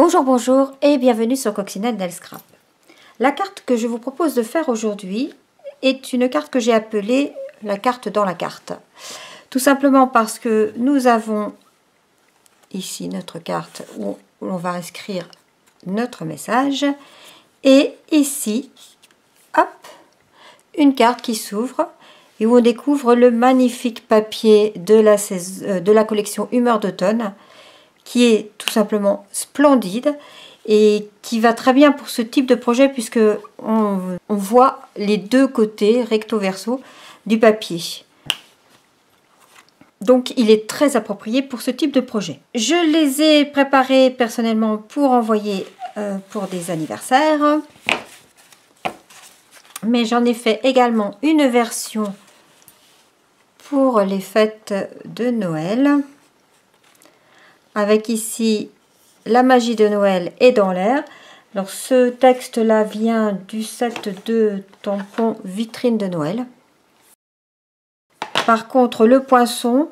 Bonjour, bonjour et bienvenue sur Coccinelle Nail Scrap. La carte que je vous propose de faire aujourd'hui est une carte que j'ai appelée la carte dans la carte. Tout simplement parce que nous avons ici notre carte où l'on va inscrire notre message et ici, hop, une carte qui s'ouvre et où on découvre le magnifique papier de la collection Humeur d'automne, qui est tout simplement splendide et qui va très bien pour ce type de projet puisque on voit les deux côtés recto verso du papier. Donc il est très approprié pour ce type de projet. Je les ai préparés personnellement pour envoyer pour des anniversaires, mais j'en ai fait également une version pour les fêtes de Noël, avec ici la magie de Noël est dans l'air. Alors ce texte là vient du set de tampons vitrine de Noël. Par contre le poinçon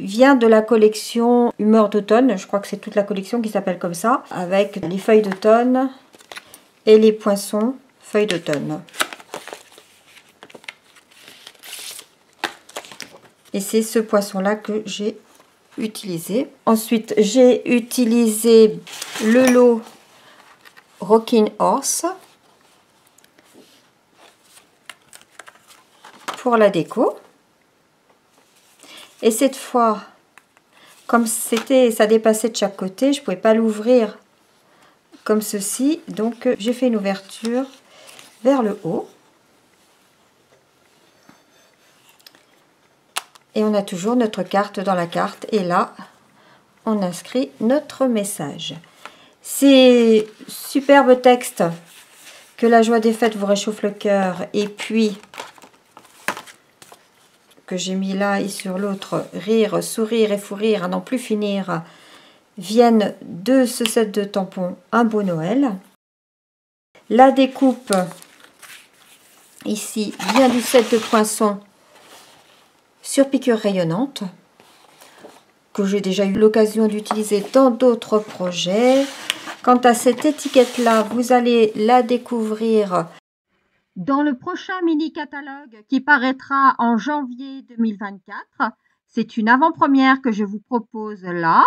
vient de la collection Humeur d'automne, je crois que c'est toute la collection qui s'appelle comme ça, avec les feuilles d'automne et les poinçons feuilles d'automne. Et c'est ce poisson là que j'ai utilisé. Ensuite, j'ai utilisé le lot Rocking Horse pour la déco. Et cette fois, comme ça dépassait de chaque côté, je ne pouvais pas l'ouvrir comme ceci. Donc, j'ai fait une ouverture vers le haut. Et on a toujours notre carte dans la carte. Et là, on inscrit notre message. Ces superbes textes, que la joie des fêtes vous réchauffe le cœur. Et puis, que j'ai mis là et sur l'autre, rire, sourire et fou rire à n'en plus finir, viennent de ce set de tampons Un beau Noël. La découpe, ici, vient du set de poinçons sur piqûre rayonnante, que j'ai déjà eu l'occasion d'utiliser dans d'autres projets. Quant à cette étiquette-là, vous allez la découvrir dans le prochain mini-catalogue qui paraîtra en janvier 2024. C'est une avant-première que je vous propose là.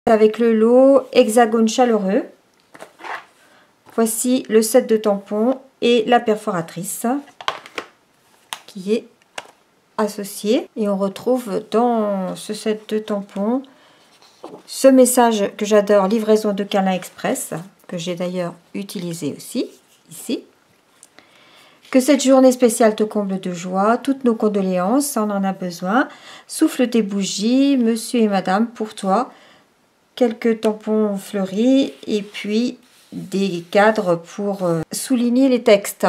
Avec le lot Hexagone chaleureux. Voici le set de tampons et la perforatrice qui est associé, et on retrouve dans ce set de tampons ce message que j'adore, livraison de câlin express, que j'ai d'ailleurs utilisé aussi ici. Que cette journée spéciale te comble de joie, toutes nos condoléances, on en a besoin. Souffle tes bougies, monsieur et madame, pour toi. Quelques tampons fleuris et puis des cadres pour souligner les textes.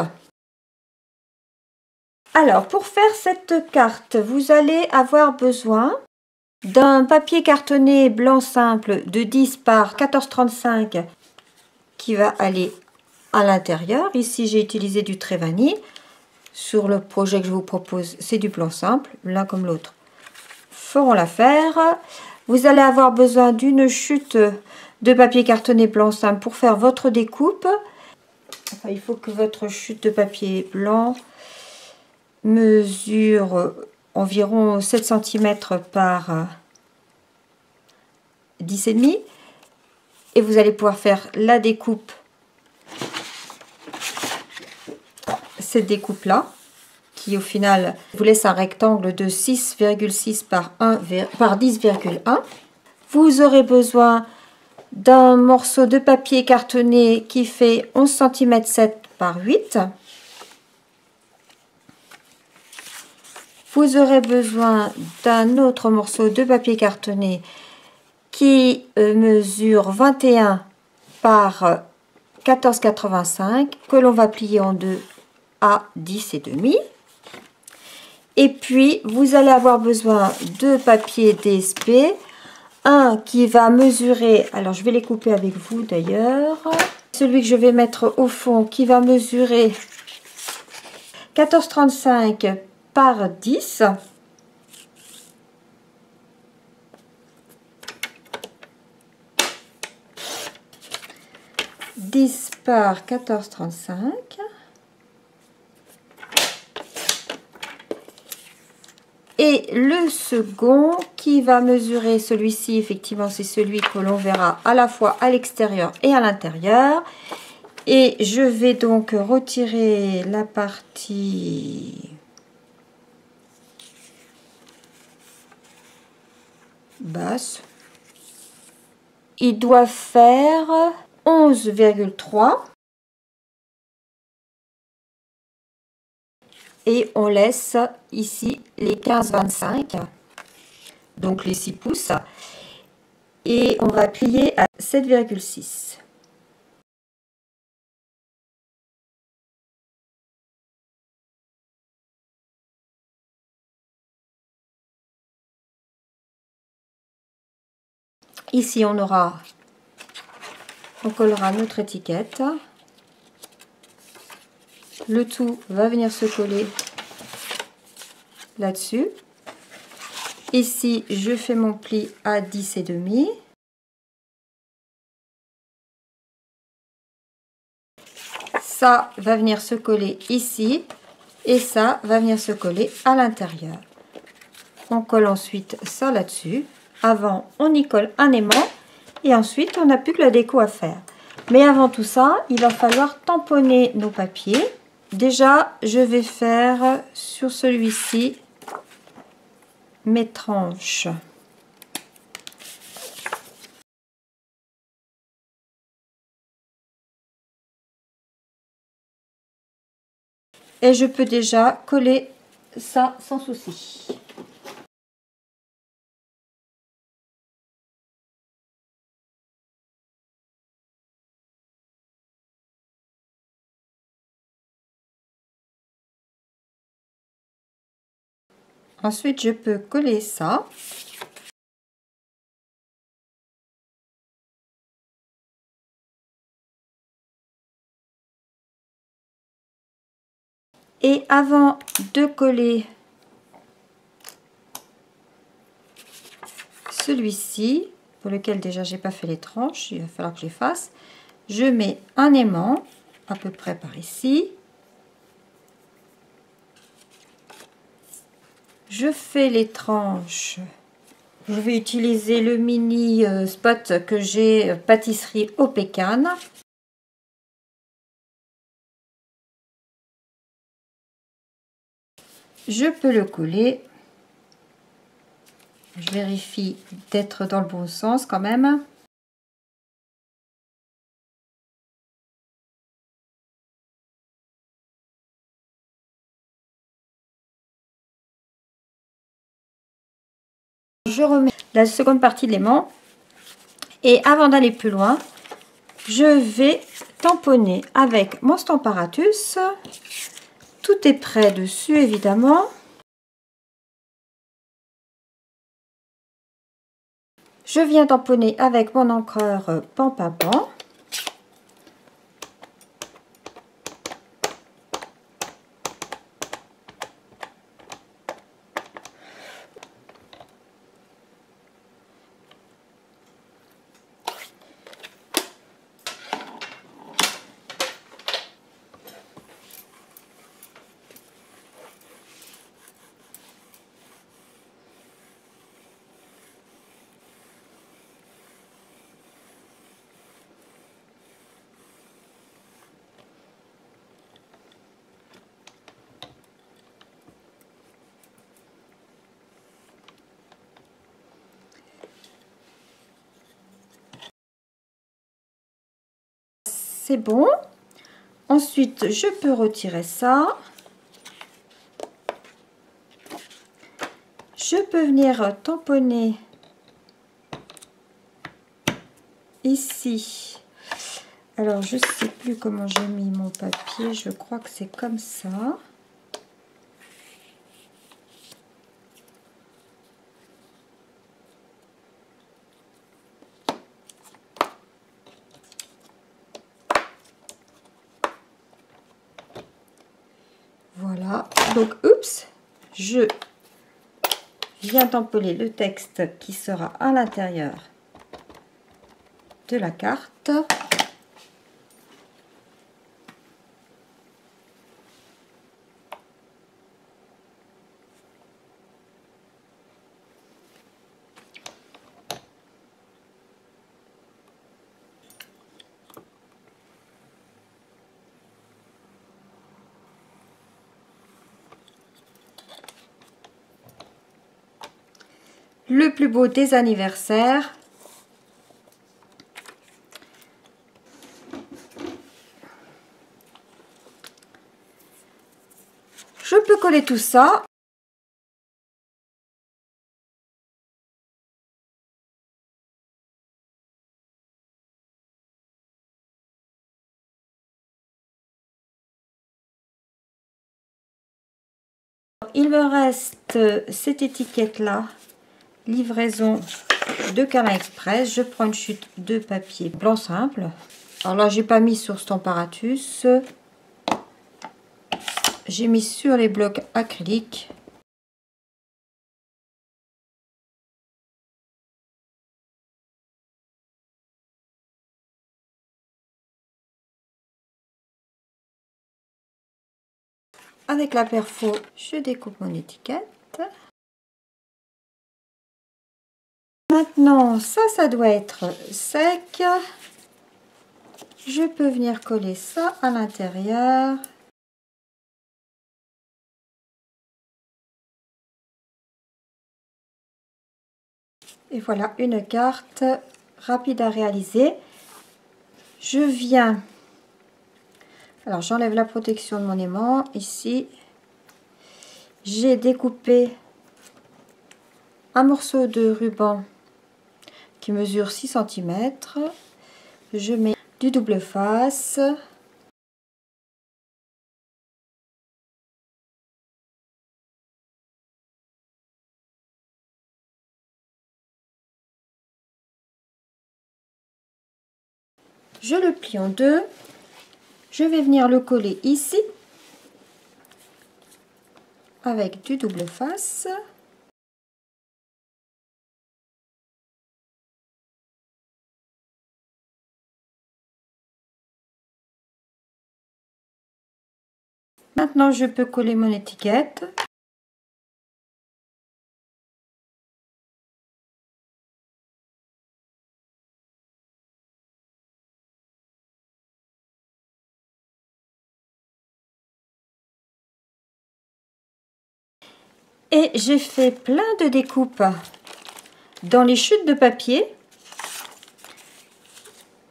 Alors, pour faire cette carte, vous allez avoir besoin d'un papier cartonné blanc simple de 10 par 14,35 qui va aller à l'intérieur. Ici, j'ai utilisé du trait vanille. Sur le projet que je vous propose, c'est du blanc simple. L'un comme l'autre feront l'affaire. Vous allez avoir besoin d'une chute de papier cartonné blanc simple pour faire votre découpe. Enfin, il faut que votre chute de papier blanc mesure environ 7 cm par 10,5 et vous allez pouvoir faire la découpe, cette découpe là qui au final vous laisse un rectangle de 6,6 par 10,1. Vous aurez besoin d'un morceau de papier cartonné qui fait 11 cm 7 par 8. Vous aurez besoin d'un autre morceau de papier cartonné qui mesure 21 par 14,85 que l'on va plier en deux à 10,5. Et puis, vous allez avoir besoin de papier DSP, un qui va mesurer, alors je vais les couper avec vous d'ailleurs, celui que je vais mettre au fond qui va mesurer 14,35 par 10. 10 par 14,35. Et le second qui va mesurer, celui-ci, effectivement, c'est celui que l'on verra à la fois à l'extérieur et à l'intérieur. Et je vais donc retirer la partie basse. Il doit faire 11,3. Et on laisse ici les 15,25, donc les 6 pouces. Et on va plier à 7,6. Ici, on collera notre étiquette. Le tout va venir se coller là-dessus. Ici, je fais mon pli à 10,5. Ça va venir se coller ici et ça va venir se coller à l'intérieur. On colle ensuite ça là-dessus. Avant, on y colle un aimant et ensuite, on n'a plus que la déco à faire. Mais avant tout ça, il va falloir tamponner nos papiers. Déjà, je vais faire sur celui-ci mes tranches. Et je peux déjà coller ça sans souci. Ensuite, je peux coller ça. Et avant de coller celui-ci, pour lequel déjà j'ai pas fait les tranches, il va falloir que je les fasse, je mets un aimant à peu près par ici. Je fais les tranches. Je vais utiliser le mini spot que j'ai pâtisserie au pécan. Je peux le coller. Je vérifie d'être dans le bon sens quand même. Je remets la seconde partie de l'aimant. Et avant d'aller plus loin, je vais tamponner avec mon Stamparatus. Tout est prêt dessus, évidemment. Je viens tamponner avec mon encreur Pan Pan Pan. C'est bon. Ensuite, je peux retirer ça. Je peux venir tamponner ici. Alors, je ne sais plus comment j'ai mis mon papier. Je crois que c'est comme ça. Voilà. Donc, oups, je viens tamponner le texte qui sera à l'intérieur de la carte. le plus beau des anniversaires. Je peux coller tout ça. Il me reste cette étiquette là, livraison de Câlin Express. Je prends une chute de papier blanc simple. Alors là, j'ai pas mis sur Stamparatus. J'ai mis sur les blocs acryliques. Avec la perfo, je découpe mon étiquette. Maintenant, ça doit être sec. Je peux venir coller ça à l'intérieur. Et voilà une carte rapide à réaliser. Je viens... Alors, j'enlève la protection de mon aimant. Ici, j'ai découpé un morceau de ruban qui mesure 6 cm. Je mets du double face. Je le plie en deux. Je vais venir le coller ici avec du double face. Maintenant, je peux coller mon étiquette. Et j'ai fait plein de découpes dans les chutes de papier.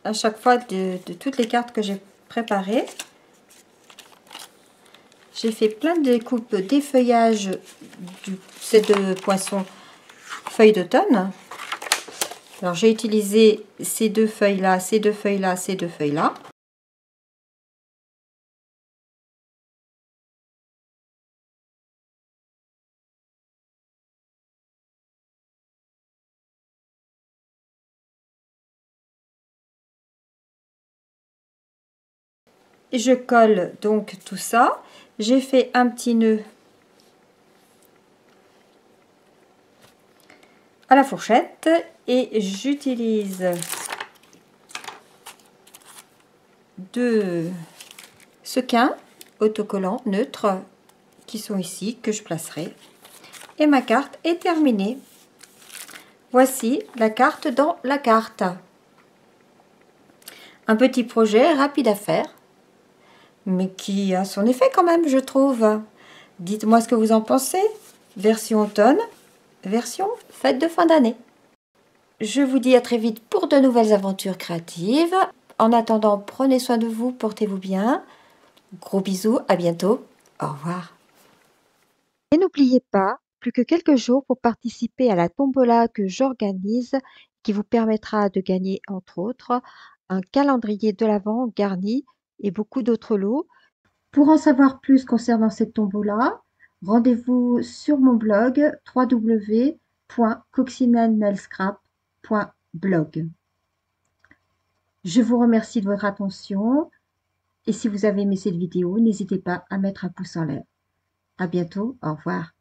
À chaque fois de toutes les cartes que j'ai préparées. J'ai fait plein de découpes d'effeuillage du set de poisson feuilles d'automne. Alors j'ai utilisé ces deux feuilles là, ces deux feuilles là, ces deux feuilles là. Et je colle donc tout ça. J'ai fait un petit nœud à la fourchette et j'utilise deux sequins autocollants neutres qui sont ici, que je placerai. Et ma carte est terminée. Voici la carte dans la carte. Un petit projet rapide à faire, mais qui a son effet quand même, je trouve. Dites-moi ce que vous en pensez. Version automne, version fête de fin d'année. Je vous dis à très vite pour de nouvelles aventures créatives. En attendant, prenez soin de vous, portez-vous bien. Gros bisous, à bientôt. Au revoir. Et n'oubliez pas, plus que quelques jours pour participer à la tombola que j'organise, qui vous permettra de gagner, entre autres, un calendrier de l'Avent garni et beaucoup d'autres lots. Pour en savoir plus concernant cette tombola, rendez-vous sur mon blog www.coccinellescrap.blog. Je vous remercie de votre attention et si vous avez aimé cette vidéo, n'hésitez pas à mettre un pouce en l'air. À bientôt, au revoir.